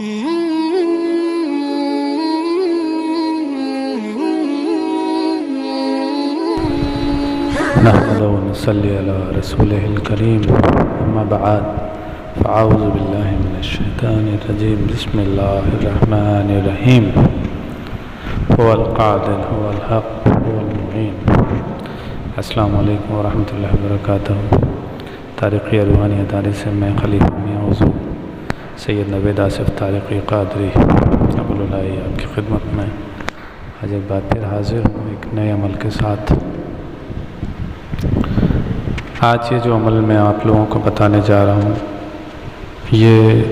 نحمده ونصلي على رسوله الكريم أما بعد فأعوذ بالله من الشيطان الرجيم بسم الله الرحمن الرحيم هو القادر هو الحق هو المعين. السلام علیکم ورحمۃ اللہ وبرکاتہ. تاریخی روحانی ادارے سے میں خلیفہ میاں حضور سید نوید آصف طارقی قادری ابوالعلائی آپ کی خدمت میں آج ایک بار پھر حاضر ہوں ایک نئے عمل کے ساتھ. آج یہ جو عمل میں آپ لوگوں کو بتانے جا رہا ہوں یہ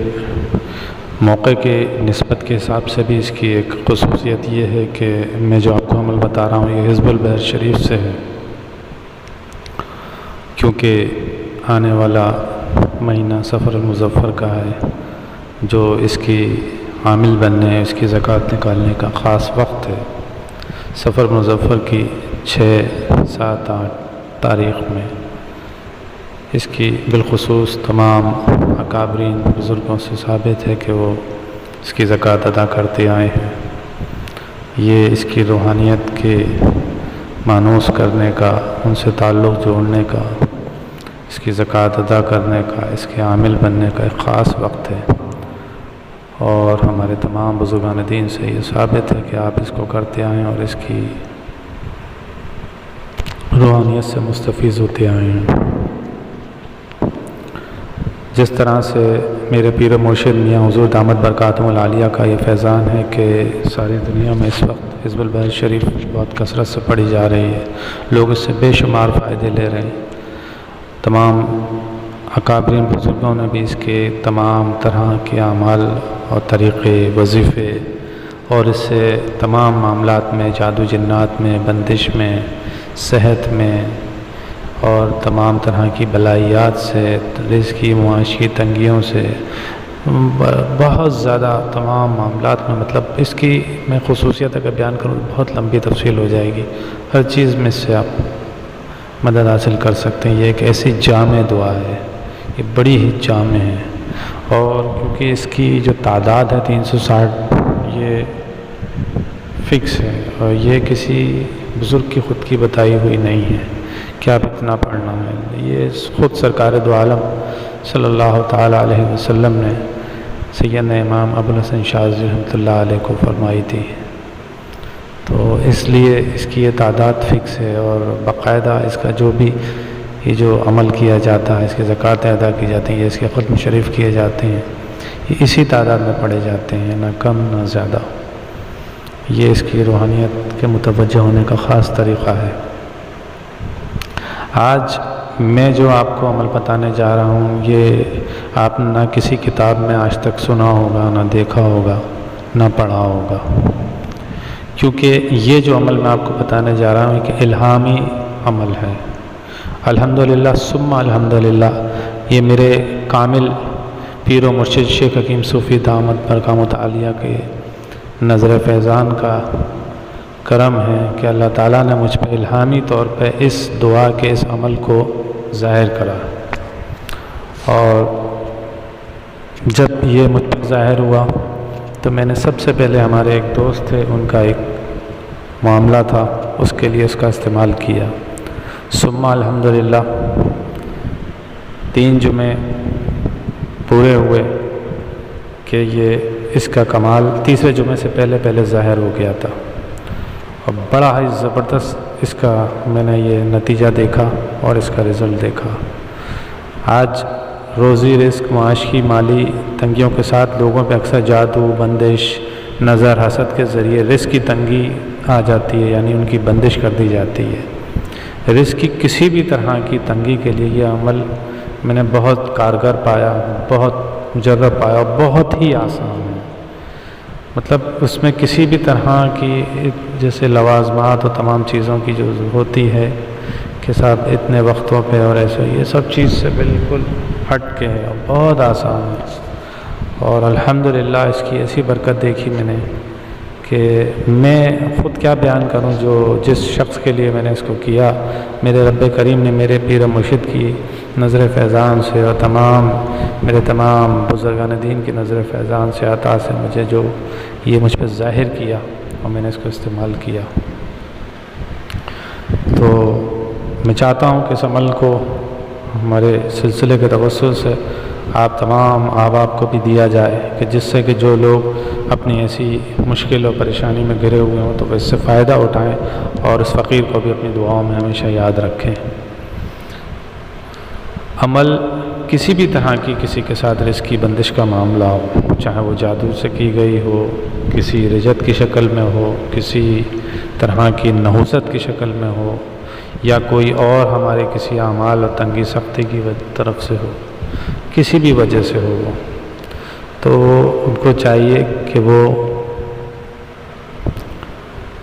موقع کے نسبت کے حساب سے بھی اس کی ایک خصوصیت یہ ہے کہ میں جو آپ کو عمل بتا رہا ہوں یہ حزب البحر شریف سے ہے، کیونکہ آنے والا مہینہ سفر المظفر کا ہے جو اس کی عامل بننے اس کی زکوٰۃ نکالنے کا خاص وقت ہے. سفر مظفر کی 6، 7، 8 تاریخ میں اس کی بالخصوص تمام اکابرین بزرگوں سے ثابت ہے کہ وہ اس کی زکوٰۃ ادا کرتے آئے ہیں. یہ اس کی روحانیت کے مانوس کرنے کا، ان سے تعلق جوڑنے کا، اس کی زکوٰۃ ادا کرنے کا، اس کے عامل بننے کا ایک خاص وقت ہے. اور ہمارے تمام بزرگان دین سے یہ ثابت ہے کہ آپ اس کو کرتے آئیں اور اس کی روحانیت سے مستفیض ہوتے آئے ہیں. جس طرح سے میرے پیر و مرشد میاں حضور دامت برکاتہم العالیہ کا یہ فیضان ہے کہ ساری دنیا میں اس وقت حزب البحر شریف بہت کثرت سے پڑھی جا رہی ہے، لوگ اس سے بے شمار فائدے لے رہے ہیں. تمام اکابرین بزرگوں نے بھی اس کے تمام طرح کے اعمال اور طریقے، وظیفے اور اس سے تمام معاملات میں، جادو جنات میں، بندش میں، صحت میں اور تمام طرح کی بلائیات سے، رزقی معاشی تنگیوں سے، بہت زیادہ تمام معاملات میں، مطلب اس کی میں خصوصیت اگر بیان کروں تو بہت لمبی تفصیل ہو جائے گی. ہر چیز میں سے آپ مدد حاصل کر سکتے ہیں. یہ ایک ایسی جامع دعا ہے، یہ بڑی ہی جامع ہے. اور کیونکہ اس کی جو تعداد ہے 360 یہ فکس ہے اور یہ کسی بزرگ کی خود کی بتائی ہوئی نہیں ہے کہ آپ اتنا پڑھنا ہے. یہ خود سرکار دو عالم صلی اللہ تعالیٰ علیہ وسلم نے سیدنا امام ابوالحسن شاذلی رحمۃ اللہ علیہ کو فرمائی تھی. تو اس لیے اس کی یہ تعداد فکس ہے اور باقاعدہ اس کا جو بھی یہ جو عمل کیا جاتا ہے، اس کی زکوٰۃیں ادا کی جاتی ہیں، اس کے ختم شریف کیے جاتے ہیں، یہ اسی تعداد میں پڑھے جاتے ہیں، نہ کم نہ زیادہ. یہ اس کی روحانیت کے متوجہ ہونے کا خاص طریقہ ہے. آج میں جو آپ کو عمل بتانے جا رہا ہوں یہ آپ نے نہ کسی کتاب میں آج تک سنا ہوگا، نہ دیکھا ہوگا، نہ پڑھا ہوگا، کیونکہ یہ جو عمل میں آپ کو بتانے جا رہا ہوں کہ الہامی عمل ہے. الحمدللہ ثم الحمدللہ یہ میرے کامل پیر و مرشد شیخ حکیم صوفی دامت برکاتہم العالیہ کے نظر فیضان کا کرم ہے کہ اللہ تعالیٰ نے مجھ پہ الہامی طور پہ اس دعا کے اس عمل کو ظاہر کرا. اور جب یہ مجھ پر ظاہر ہوا تو میں نے سب سے پہلے ہمارے ایک دوست تھے، ان کا ایک معاملہ تھا، اس کے لیے اس کا استعمال کیا. ثم الحمدللہ 3 جمعے پورے ہوئے کہ یہ اس کا کمال تیسرے جمعے سے پہلے ظاہر ہو گیا تھا اور بڑا ہی زبردست اس کا میں نے یہ نتیجہ دیکھا اور اس کا رزلٹ دیکھا. آج روزی رزق معاشی مالی تنگیوں کے ساتھ لوگوں پہ اکثر جادو، بندش، نظر، حسد کے ذریعے رزق کی تنگی آ جاتی ہے، یعنی ان کی بندش کر دی جاتی ہے. رزق کی کسی بھی طرح کی تنگی کے لیے یہ عمل میں نے بہت کارگر پایا، بہت مجرب پایا، بہت ہی آسان ہے. مطلب اس میں کسی بھی طرح کی جیسے لوازمات اور تمام چیزوں کی جو ہوتی ہے کہ صاحب اتنے وقتوں پہ اور ایسے، یہ سب چیز سے بالکل ہٹ کے ہے اور بہت آسان ہے. اور الحمدللہ اس کی ایسی برکت دیکھی میں نے کہ میں خود کیا بیان کروں. جس شخص کے لیے میں نے اس کو کیا، میرے رب کریم نے میرے پیر مرشد کی نظر فیضان سے اور میرے تمام بزرگان دین کی نظر فیضان سے عطا سے مجھے جو یہ مجھ پہ ظاہر کیا اور میں نے اس کو استعمال کیا، تو میں چاہتا ہوں کہ اس عمل کو ہمارے سلسلے کے توسل سے آپ تمام احباب کو بھی دیا جائے، کہ جس سے کہ جو لوگ اپنی ایسی مشکل اور پریشانی میں گھرے ہوئے ہوں تو وہ اس سے فائدہ اٹھائیں اور اس فقیر کو بھی اپنی دعاؤں میں ہمیشہ یاد رکھیں۔ عمل کسی بھی طرح کی کسی کے ساتھ رزق کی بندش کا معاملہ ہو، چاہے وہ جادو سے کی گئی ہو، کسی رجت کی شکل میں ہو، کسی طرح کی نحوست کی شکل میں ہو، یا کوئی اور ہمارے کسی اعمال اور تنگی سختی کی طرف سے ہو، کسی بھی وجہ سے ہو، تو ان کو چاہیے کہ وہ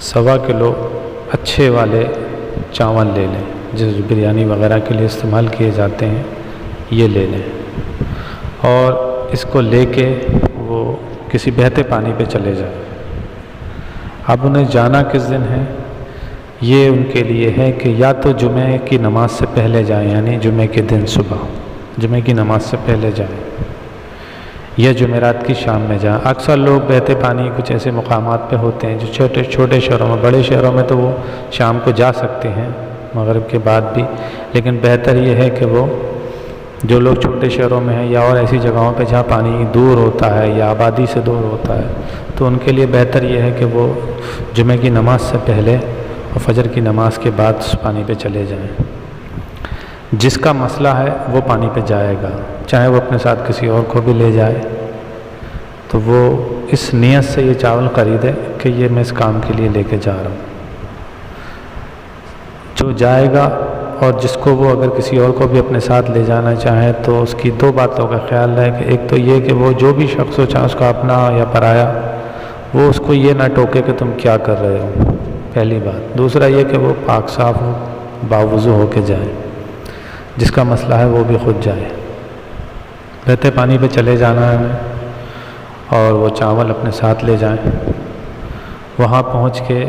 1.25 کلو اچھے والے چاول لے لیں، جو بریانی وغیرہ کے لیے استعمال کیے جاتے ہیں، یہ لے لیں، اور اس کو لے کے وہ کسی بہتے پانی پہ چلے جائیں۔ اب انہیں جانا کس دن ہے، یہ ان کے لیے ہے کہ یا تو جمعہ کی نماز سے پہلے جائیں، یعنی جمعہ کے دن صبح جمعہ کی نماز سے پہلے جائیں، یا جمعرات کی شام میں جائیں۔ اکثر لوگ بہتے پانی کچھ ایسے مقامات پہ ہوتے ہیں جو چھوٹے شہروں میں، بڑے شہروں میں تو وہ شام کو جا سکتے ہیں مغرب کے بعد بھی، لیکن بہتر یہ ہے کہ وہ جو لوگ چھوٹے شہروں میں ہیں یا اور ایسی جگہوں پہ جہاں پانی دور ہوتا ہے یا آبادی سے دور ہوتا ہے، تو ان کے لیے بہتر یہ ہے کہ وہ جمعہ کی نماز سے پہلے اور فجر کی نماز کے بعد اس پانی پہ چلے جائیں۔ جس کا مسئلہ ہے وہ پانی پہ جائے گا، چاہے وہ اپنے ساتھ کسی اور کو بھی لے جائے، تو وہ اس نیت سے یہ چاول خریدے کہ یہ میں اس کام کے لیے لے کے جا رہا ہوں۔ جو جائے گا اور جس کو وہ اگر کسی اور کو بھی اپنے ساتھ لے جانا چاہے تو اس کی 2 باتوں کا خیال ہے، کہ ایک تو یہ کہ وہ جو بھی شخص ہو، چاہے اس کا اپنا یا پرایا، وہ اس کو یہ نہ ٹوکے کہ تم کیا کر رہے ہو، پہلی بات۔ دوسرا یہ کہ وہ پاک صاف ہو، باوضو ہو کے جائے، جس کا مسئلہ ہے وہ بھی خود جائے۔ بہتے پانی پہ چلے جانا ہے ہمیں، اور وہ چاول اپنے ساتھ لے جائیں، وہاں پہنچ کے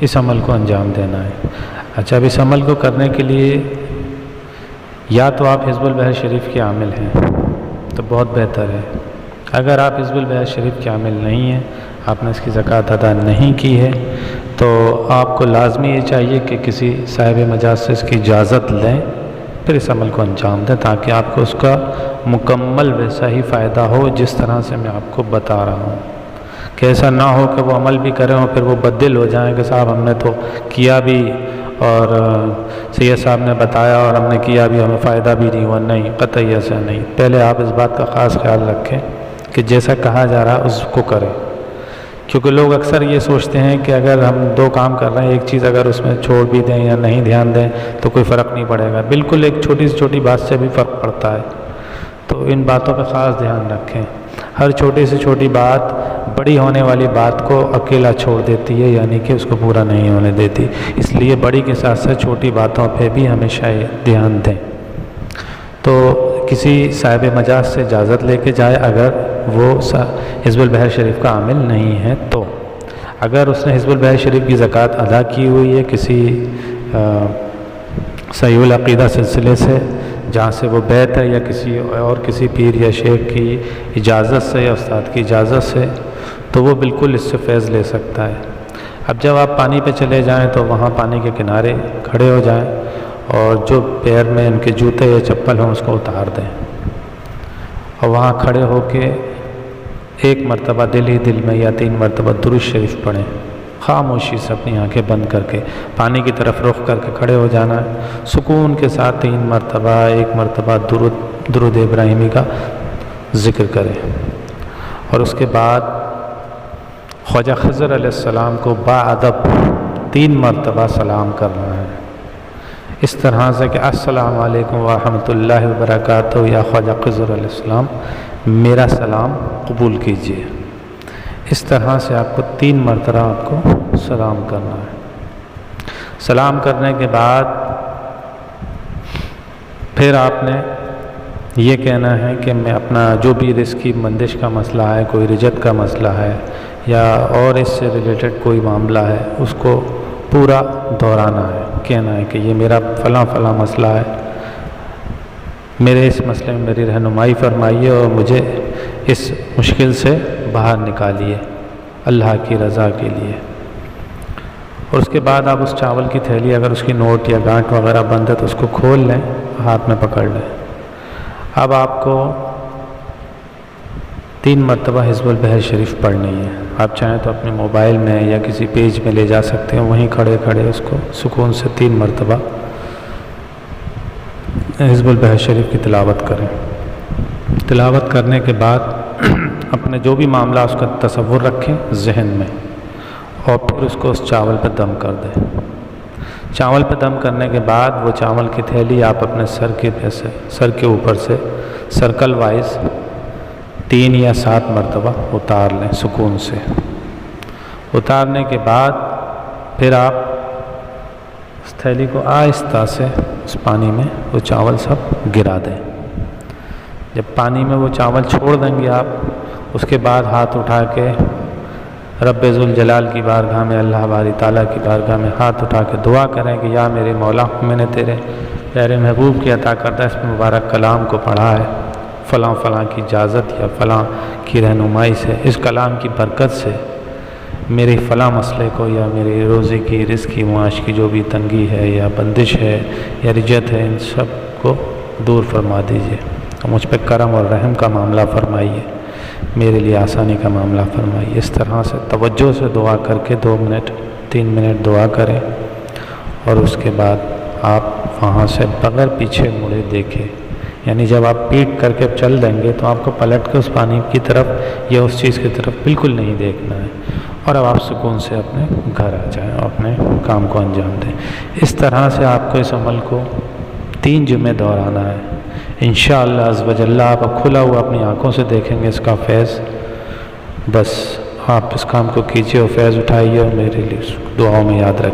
اس عمل کو انجام دینا ہے۔ اچھا، اب اس عمل کو کرنے کے لیے یا تو آپ حزب البحر شریف کے عامل ہیں تو بہت بہتر ہے۔ اگر آپ حزب البحر شریف کے عامل نہیں ہیں، آپ نے اس کی زکوٰۃ ادا نہیں کی ہے، تو آپ کو لازمی یہ چاہیے کہ کسی صاحب مجاز سے اس کی اجازت لیں، پھر اس عمل کو انجام دیں، تاکہ آپ کو اس کا مکمل ویسا ہی فائدہ ہو جس طرح سے میں آپ کو بتا رہا ہوں، کہ ایسا نہ ہو کہ وہ عمل بھی کریں اور پھر وہ بدل ہو جائیں کہ صاحب ہم نے تو کیا بھی اور سید صاحب نے بتایا اور ہم نے کیا بھی، ہمیں فائدہ بھی نہیں ہوا۔ نہیں، قطعی ایسا نہیں۔ پہلے آپ اس بات کا خاص خیال رکھیں کہ جیسا کہا جا رہا ہے اس کو کریں، کیونکہ لوگ اکثر یہ سوچتے ہیں کہ اگر ہم 2 کام کر رہے ہیں، ایک چیز اگر اس میں چھوڑ بھی دیں یا نہیں دھیان دیں تو کوئی فرق نہیں پڑے گا۔ بالکل ایک چھوٹی سے چھوٹی بات سے بھی فرق پڑتا ہے، تو ان باتوں کا خاص دھیان رکھیں۔ ہر چھوٹی سے چھوٹی بات بڑی ہونے والی بات کو اکیلا چھوڑ دیتی ہے، یعنی کہ اس کو پورا نہیں ہونے دیتی۔ اس لیے بڑی کے ساتھ ساتھ چھوٹی باتوں پہ بھی ہمیشہ دھیان دیں۔ تو کسی صاحب مجاز سے اجازت لے کے جائے، اگر وہ حزب البحر شریف کا عامل نہیں ہے تو۔ اگر اس نے حزب البحر شریف کی زکوٰۃ ادا کی ہوئی ہے کسی صحیح العقیدہ سلسلے سے، جہاں سے وہ بیت ہے، یا کسی اور کسی پیر یا شیخ کی اجازت سے یا استاد کی اجازت سے، تو وہ بالکل اس سے فیض لے سکتا ہے۔ اب جب آپ پانی پہ چلے جائیں تو وہاں پانی کے کنارے کھڑے ہو جائیں، اور جو پیر میں ان کے جوتے یا چپل ہوں اس کو اتار دیں، اور وہاں کھڑے ہو کے 1 مرتبہ دل ہی دل میں یا 3 مرتبہ درود شریف پڑھیں، خاموشی سے اپنی آنکھیں بند کر کے پانی کی طرف رخ کر کے کھڑے ہو جانا ہے، سکون کے ساتھ 3 مرتبہ 1 مرتبہ درود ابراہیمی کا ذکر کریں، اور اس کے بعد خواجہ خضر علیہ السلام کو باادب 3 مرتبہ سلام کرنا ہے، اس طرح سے کہ السلام علیکم ورحمۃ اللہ وبرکاتہ، یا خواجہ خضر علیہ السلام میرا سلام قبول کیجیے۔ اس طرح سے آپ کو 3 مرتبہ آپ کو سلام کرنا ہے۔ سلام کرنے کے بعد پھر آپ نے یہ کہنا ہے کہ میں اپنا جو بھی رزق کی بندش کا مسئلہ ہے، کوئی رجت کا مسئلہ ہے یا اور اس سے ریلیٹڈ کوئی معاملہ ہے، اس کو پورا دہرانا ہے، کہنا ہے کہ یہ میرا فلاں فلاں مسئلہ ہے، میرے اس مسئلے میں میری رہنمائی فرمائیے اور مجھے اس مشکل سے باہر نکالیے اللہ کی رضا کے لیے۔ اور اس کے بعد آپ اس چاول کی تھیلی اگر اس کی نوٹ یا گانٹ وغیرہ بند ہے تو اس کو کھول لیں، ہاتھ میں پکڑ لیں۔ اب آپ کو 3 مرتبہ حزب البحر شریف پڑھنی ہے۔ آپ چاہیں تو اپنے موبائل میں یا کسی پیج میں لے جا سکتے ہیں، وہیں کھڑے کھڑے اس کو سکون سے 3 مرتبہ حزب البحر شریف کی تلاوت کریں۔ تلاوت کرنے کے بعد اپنے جو بھی معاملہ اس کا تصور رکھیں ذہن میں، اور پھر اس کو اس چاول پہ دم کر دیں۔ چاول پہ دم کرنے کے بعد وہ چاول کی تھیلی آپ اپنے سر کے اوپر سے سرکل وائز 3 یا 7 مرتبہ اتار لیں سکون سے۔ اتارنے کے بعد پھر آپ اس تھیلی کو آہستہ سے اس پانی میں وہ چاول سب گرا دیں۔ جب پانی میں وہ چاول چھوڑ دیں گے آپ، اس کے بعد ہاتھ اٹھا کے رب ذوالجلال کی بارگاہ میں، اللہ باری تعالیٰ کی بارگاہ میں ہاتھ اٹھا کے دعا کریں کہ یا میرے مولا، میں نے تیرے پیارے محبوب کی عطا کردہ اس مبارک کلام کو پڑھا ہے، فلاں فلاں کی اجازت یا فلاں کی رہنمائی سے، اس کلام کی برکت سے میرے فلاں مسئلے کو یا میری روزی کی، رزق کی، معاش کی جو بھی تنگی ہے یا بندش ہے یا رجت ہے، ان سب کو دور فرما دیجیے، مجھ پہ کرم اور رحم کا معاملہ فرمائیے، میرے لیے آسانی کا معاملہ فرمائیے۔ اس طرح سے توجہ سے دعا کر کے 2 منٹ 3 منٹ دعا کریں، اور اس کے بعد آپ وہاں سے بغیر پیچھے مڑے دیکھیں، یعنی جب آپ پیٹ کر کے چل دیں گے تو آپ کو پلٹ کے اس پانی کی طرف یا اس چیز کی طرف بالکل نہیں دیکھنا ہے، اور اب آپ سکون سے اپنے گھر آ جائیں اور اپنے کام کو انجام دیں۔ اس طرح سے آپ کو اس عمل کو 3 جمعے دہرانا ہے انشاءاللہ عز و جل۔ آپ اب کھلا ہوا اپنی آنکھوں سے دیکھیں گے اس کا فیض۔ بس آپ اس کام کو کیجیے اور فیض اٹھائیے، اور میرے لیے دعاؤں میں یاد رکھیں۔